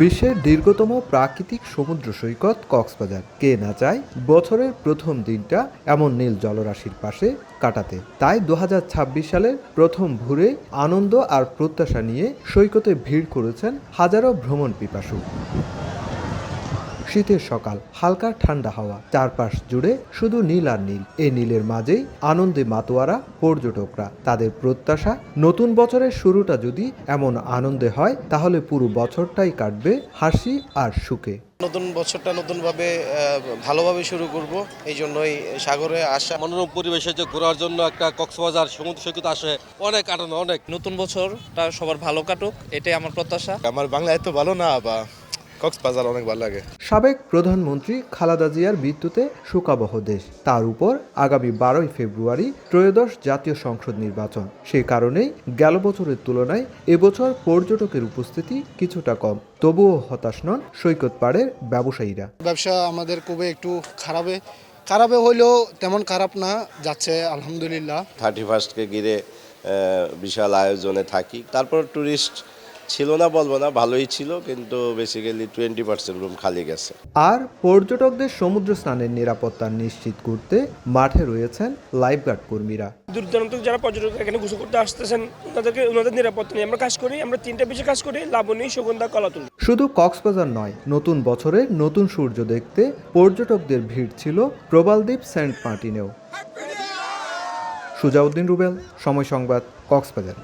বিশ্বের দীর্ঘতম প্রাকৃতিক সমুদ্র সৈকত কক্সবাজার। কে না চায় বছরের প্রথম দিনটা এমন নীল জলরাশির পাশে কাটাতে। তাই 2026 সালের প্রথম ভোরে আনন্দ আর প্রত্যাশা নিয়ে সৈকতে ভিড় করেছেন হাজারো ভ্রমণ পিপাসু। শীতের সকাল, হালকা ঠান্ডা হাওয়া, চারপাশ জুড়ে শুধু নীল আর নীল। এই নীলের মাঝেই আনন্দে মাতোয়ারা পর্যটকরা। তাদের প্রত্যাশা, নতুন বছরের শুরুটা যদি এমন আনন্দে হয় তাহলে পুরো বছরটাই কাটবে হাসি আর সুখে। নতুন বছরটা নতুনভাবে ভালোভাবে শুরু করব, এই জন্যই সাগরে আসা। মনোরম পরিবেশে যে ঘোরার জন্য একটা কক্সবাজার সমুদ্র সৈকত আসে, অনেক আনন্দ। অনেক নতুন বছরটা সবার ভালো কাটুক, এটাই আমার প্রত্যাশা। আমার বাংলা এত ভালো না, বা কক্সবাজার অনেক ভালো লাগে। সাবেক প্রধানমন্ত্রী খালেদা জিয়ার মৃত্যুতে শোকাবহ দেশ। তার উপর আগামী 12ই ফেব্রুয়ারি ত্রয়োদশ জাতীয় সংসদ নির্বাচন। সে কারণেই গেল বছরের তুলনায় এবছর পর্যটকের উপস্থিতি কিছুটা কম। তবুও হতাশ নন সৈকত পাড়ের ব্যবসায়ীরা। ব্যবসা আমাদের খুবই একটু খারাপে হইলেও তেমন খারাপ না যাচ্ছে, আলহামদুলিল্লাহ। 31কে ঘিরে বিশাল আয়োজনে থাকি। তারপর ট্যুরিস্ট ছিল না বলবো না, ভালোই ছিল, কিন্তু বেসিক্যালি 20% রুম খালি গেছে। আর পর্যটকদের সমুদ্র স্নানের নিরাপত্তা নিশ্চিত করতে মাঠে রয়েছেন লাইফগার্ড কর্মীরা। দূর দূরান্ত যারা পর্যটক এখানে গোসল করতে আসতেছেন, ওনাদের নিরাপত্তা নিয়ে আমরা কাজ করি। আমরা 3টা বিষয়ে কাজ করি: লাবণী, সুগন্ধা, কলাতুল। শুধু কক্সবাজার নয়, নতুন বছরের নতুন সূর্য দেখতে পর্যটকদের ভিড় ছিল প্রবালদ্বীপ সেন্ট মার্টিনেও। সুজাউদ্দিন রুবেল, সময় সংবাদ, কক্সবাজার।